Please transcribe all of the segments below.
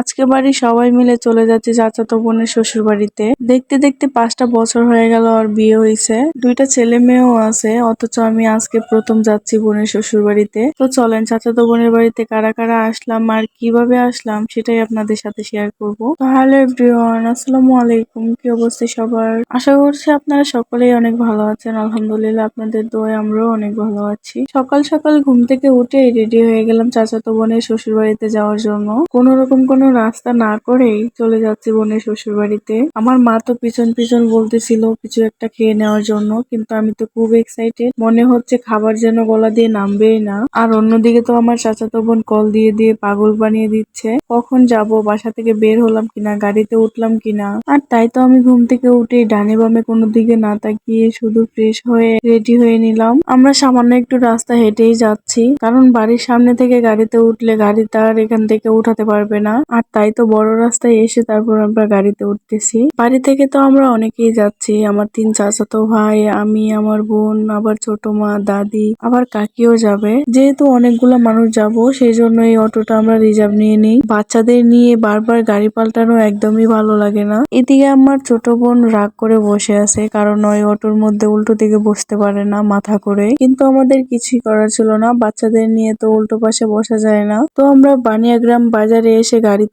আজকে বাড়ির সবাই মিলে চলে যাচ্ছে চাচাতো বোনের শ্বশুর বাড়িতে। দেখতে দেখতে 5টা বছর হয়ে গেল আর বিয়ে হয়েছে, 2টা ছেলে মেয়েও আছে, অথচ আমি আজকে প্রথম যাচ্ছি বোনের শ্বশুর বাড়িতে। তো চলেন চাচাতো বোনের বাড়িতে কারা কারা আসলাম আর কিভাবে আসলাম সেটাই আপনাদের সাথে শেয়ার করব। তো হ্যালো এভরিওয়ান, আসসালামু আলাইকুম। কি অবস্থা সবার? আশা করছি আপনারা সকলেই অনেক ভালো আছেন। আলহামদুলিল্লাহ, আপনাদের দোয়ায় আমরাও অনেক ভালো আছি। সকাল সকাল ঘুম থেকে উঠে রেডি হয়ে গেলাম চাচাতো বোনের শ্বশুর বাড়িতে যাওয়ার জন্য। কোন রকম কোনো রাস্তা না করেই চলে যাচ্ছি বোনের শ্বশুর বাড়িতে। আমার মা তো পিছন পিছন বলতেছিল কিছু একটা খেয়ে নেওয়ার জন্য, কিন্তু আমি তো খুব এক্সাইটেড, মনে হচ্ছে খাবার যেন গলা দিয়ে নামবেই না। আর অন্যদিকে তো আমার চাচাতো বোন কল দিয়ে দিয়ে পাগল বানিয়ে দিচ্ছে, কখন যাব, বাসা থেকে বের হলাম কিনা, গাড়িতে উঠলাম কিনা। আর তাই তো আমি ঘুম থেকে উঠে ডানে বামে কোনো দিকে না তাকিয়ে শুধু ফ্রেশ হয়ে রেডি হয়ে নিলাম। আমরা সামান্য একটু রাস্তা হেঁটেই যাচ্ছি, কারণ বাড়ির সামনে থেকে গাড়িতে উঠলে গাড়ি তার এখান থেকে উঠাতে পারবে না। আর তাই তো বড় রাস্তায় এসে তারপর আমরা গাড়িতে উঠতেছি। বাড়ি থেকে তো আমরা অনেকেই যাচ্ছি, আমার 3 চাচাতো ভাই, আমি, আমার বোন, আবার ছোট মা, দাদি, আবার কাকিও যাবে। যেহেতু অনেকগুলো মানুষ যাব, সেই জন্য এই অটোটা আমরা রিজার্ভ নিয়ে নিই। বাচ্চাদের নিয়ে বারবার গাড়ি পাল্টানো একদমই ভালো লাগে না। এদিকে আমার ছোট বোন রাগ করে বসে আছে, কারণ ওই অটোর মধ্যে উল্টো দিকে বসতে পারে না মাথা করে। কিন্তু আমাদের কিছুই করার ছিল না, বাচ্চাদের নিয়ে তো উল্টো পাশে বসা যায় না। তো আমরা বানিয়াগ্রাম বাজারে এসে গাড়ি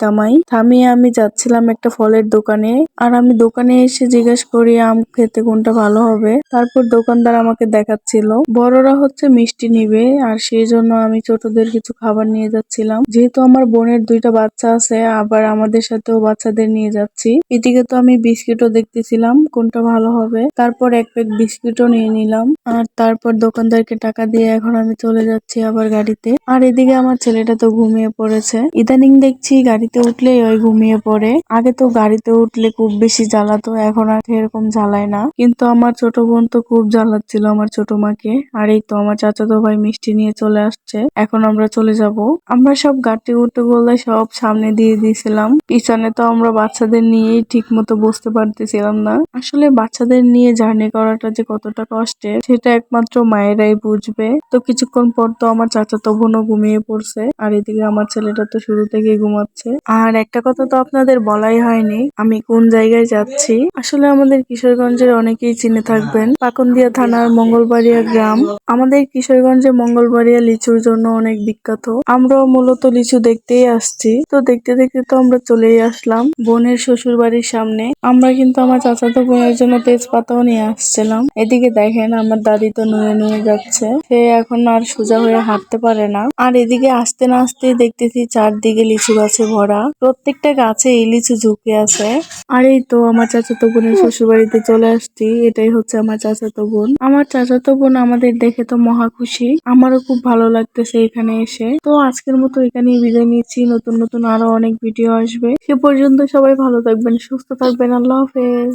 থামিয়ে আমি যাচ্ছিলাম একটা ফলের দোকানে। আর আমি দোকানে এসে জিজ্ঞেস করি আম খেতে কোনটা ভালো হবে। তারপর দোকানদার আমাকে দেখাচ্ছিল বড়রা হচ্ছে মিষ্টি নিবে, আর সেই জন্য আমি ছোটদের কিছু খাবার নিয়ে যাচ্ছিলাম। যেহেতু আমার বোনের 2টা বাচ্চা আছে, আবার আমাদের সাথেও বাচ্চাদের নিয়ে যাচ্ছি। এদিকে তো আমি বিস্কিটও দেখতেছিলাম কোনটা ভালো হবে। তারপর এক প্যাক বিস্কিটও নিয়ে নিলাম। আর তারপর দোকানদারকে টাকা দিয়ে এখন আমি চলে যাচ্ছি আবার গাড়িতে। আর এদিকে আমার ছেলেটা তো ঘুমিয়ে পড়েছে। ইদানিং দেখছি গাড়িতে উঠলেই ওই ঘুমিয়ে পড়ে। আগে তো গাড়িতে উঠলে খুব বেশি জ্বালাতো, এখন আর এরকম জ্বালায় না। কিন্তু আমার ছোট বোন তো খুব জ্বালাচ্ছিল আমার ছোট মাকে। আর এই তো আমার চাচাতো ভাই মিষ্টি নিয়ে চলে আসছে, এখন আমরা চলে যাব। আমরা সব গাড়ি উঠতে বললে সব সামনে দিয়ে দিয়েছিলাম, পিছনে তো আমরা বাচ্চাদের নিয়েই ঠিক মতো বসতে পারতেছিলাম না। আসলে বাচ্চাদের নিয়ে জার্নি করাটা যে কতটা কষ্টের সেটা একমাত্র মায়েরাই বুঝবে। তো কিছুক্ষণ পর তো আমার চাচাতো বোনও ঘুমিয়ে পড়ছে, আর এদিকে আমার ছেলেটা তো শুরু থেকেই ঘুমাচ্ছে। আর একটা কথা তো আপনাদের বলাই হয়নি, আমি কোন জায়গায় যাচ্ছি। আসলে আমাদের কিশোরগঞ্জের অনেকেই চিনে থাকবেন, পাকুন্দিয়া থানার মঙ্গলবাড়িয়া গ্রাম। আমাদের কিশোরগঞ্জে মঙ্গলবাড়িয়া লিচুর জন্য অনেক বিখ্যাত। আমরাও মূলত লিচু দেখতেই আসছি। তো দেখতে দেখতে তো আমরা চলেই আসলাম বোনের শ্বশুর বাড়ির সামনে। আমরা কিন্তু আমার চাচাতো বোনের জন্য তেজপাতাও নিয়ে আসছিলাম। এদিকে দেখেন আমার দাদি তো নুয়ে নুয়ে যাচ্ছে, সে এখন আর সোজা হয়ে হাঁটতে পারে না। আর এদিকে আসতে না আসতে দেখতেছি চারদিকে লিচু গাছে ভরা, প্রত্যেকটা গাছে এই লিচু ঝুঁকে আছে। আর এই তো আমার চাচাতো বোনের শ্বশুর বাড়িতে চলে আসছি, এটাই হচ্ছে আমার চাচাতো বোন। আমার চাচাতো বোন আমাদের দেখে তো মহা খুশি, আমারও খুব ভালো লাগতেছে এখানে এসে। তো আজকের মতো এখানেই বিদায় নিচ্ছি, নতুন নতুন আরো অনেক ভিডিও আসবে। সে পর্যন্ত সবাই ভালো থাকবেন, সুস্থ থাকবেন, আল্লাহ হাফেজ।